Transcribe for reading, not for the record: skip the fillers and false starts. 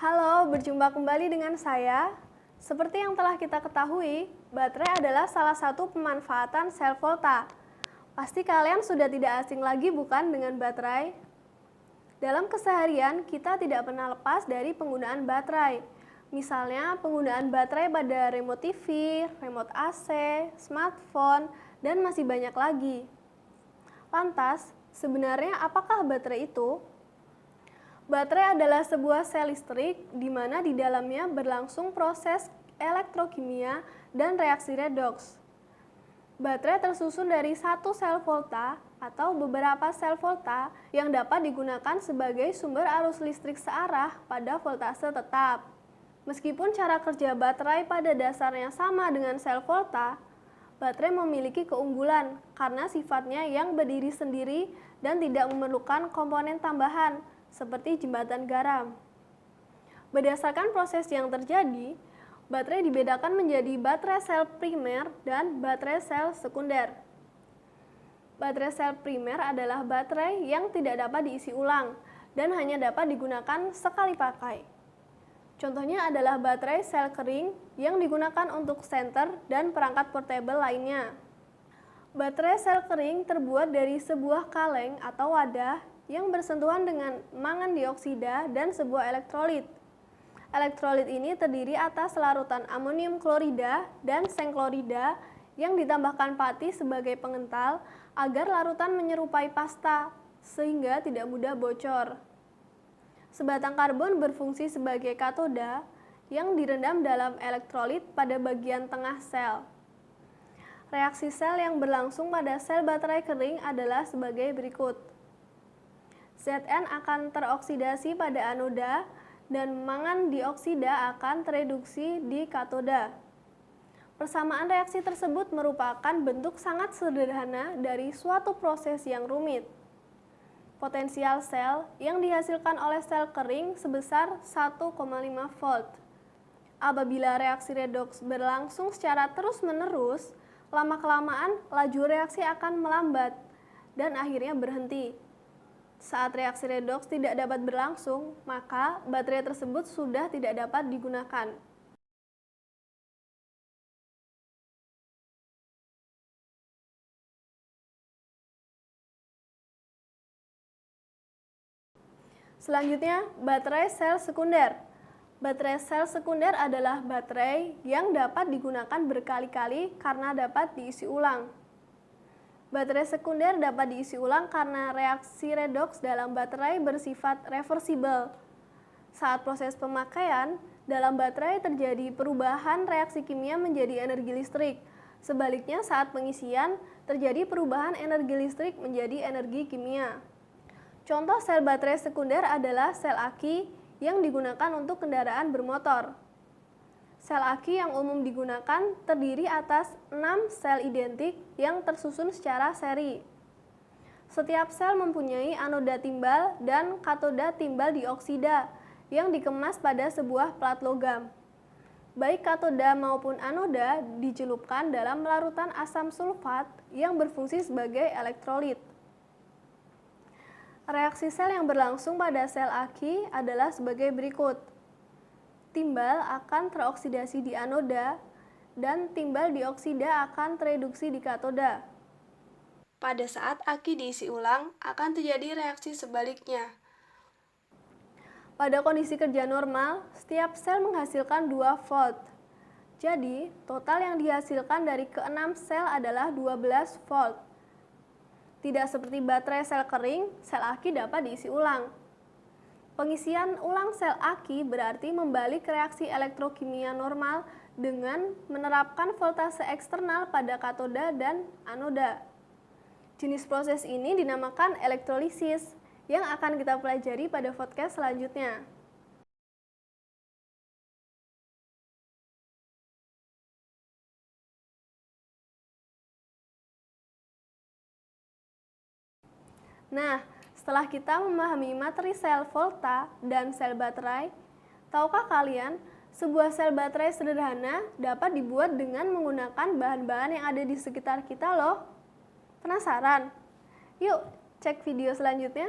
Halo, berjumpa kembali dengan saya. Seperti yang telah kita ketahui, baterai adalah salah satu pemanfaatan sel volta. Pasti kalian sudah tidak asing lagi bukan dengan baterai? Dalam keseharian, kita tidak pernah lepas dari penggunaan baterai. Misalnya, penggunaan baterai pada remote TV, remote AC, smartphone, dan masih banyak lagi. Lantas, sebenarnya apakah baterai itu? Baterai adalah sebuah sel listrik di mana di dalamnya berlangsung proses elektrokimia dan reaksi redoks. Baterai tersusun dari satu sel volta atau beberapa sel volta yang dapat digunakan sebagai sumber arus listrik searah pada voltase tetap. Meskipun cara kerja baterai pada dasarnya sama dengan sel volta, baterai memiliki keunggulan karena sifatnya yang berdiri sendiri dan tidak memerlukan komponen tambahan seperti jembatan garam. Berdasarkan proses yang terjadi, baterai dibedakan menjadi baterai sel primer dan baterai sel sekunder. Baterai sel primer adalah baterai yang tidak dapat diisi ulang dan hanya dapat digunakan sekali pakai. Contohnya adalah baterai sel kering yang digunakan untuk senter dan perangkat portable lainnya. Baterai sel kering terbuat dari sebuah kaleng atau wadah yang bersentuhan dengan mangan dioksida dan sebuah elektrolit. Elektrolit ini terdiri atas larutan amonium klorida dan seng klorida yang ditambahkan pati sebagai pengental agar larutan menyerupai pasta sehingga tidak mudah bocor. Sebatang karbon berfungsi sebagai katoda yang direndam dalam elektrolit pada bagian tengah sel. Reaksi sel yang berlangsung pada sel baterai kering adalah sebagai berikut. Zn akan teroksidasi pada anoda dan mangan dioksida akan tereduksi di katoda. Persamaan reaksi tersebut merupakan bentuk sangat sederhana dari suatu proses yang rumit. Potensial sel yang dihasilkan oleh sel kering sebesar 1,5 volt. Apabila reaksi redoks berlangsung secara terus-menerus, lama-kelamaan laju reaksi akan melambat dan akhirnya berhenti. Saat reaksi redoks tidak dapat berlangsung, maka baterai tersebut sudah tidak dapat digunakan. Selanjutnya, baterai sel sekunder. Baterai sel sekunder adalah baterai yang dapat digunakan berkali-kali karena dapat diisi ulang. Baterai sekunder dapat diisi ulang karena reaksi redoks dalam baterai bersifat reversibel. Saat proses pemakaian, dalam baterai terjadi perubahan reaksi kimia menjadi energi listrik. Sebaliknya, saat pengisian, terjadi perubahan energi listrik menjadi energi kimia. Contoh sel baterai sekunder adalah sel aki yang digunakan untuk kendaraan bermotor. Sel aki yang umum digunakan terdiri atas 6 sel identik yang tersusun secara seri. Setiap sel mempunyai anoda timbal dan katoda timbal dioksida yang dikemas pada sebuah plat logam. Baik katoda maupun anoda dicelupkan dalam larutan asam sulfat yang berfungsi sebagai elektrolit. Reaksi sel yang berlangsung pada sel aki adalah sebagai berikut. Timbal akan teroksidasi di anoda dan timbal dioksida akan tereduksi di katoda. Pada saat aki diisi ulang, akan terjadi reaksi sebaliknya. Pada kondisi kerja normal, setiap sel menghasilkan 2 volt. Jadi, total yang dihasilkan dari ke-6 sel adalah 12 volt. Tidak seperti baterai sel kering, sel aki dapat diisi ulang. Pengisian ulang sel aki berarti membalik reaksi elektrokimia normal dengan menerapkan voltase eksternal pada katoda dan anoda. Jenis proses ini dinamakan elektrolisis yang akan kita pelajari pada podcast selanjutnya. Nah, setelah kita memahami materi sel volta dan sel baterai, tahukah kalian sebuah sel baterai sederhana dapat dibuat dengan menggunakan bahan-bahan yang ada di sekitar kita loh? Penasaran? Yuk, cek video selanjutnya.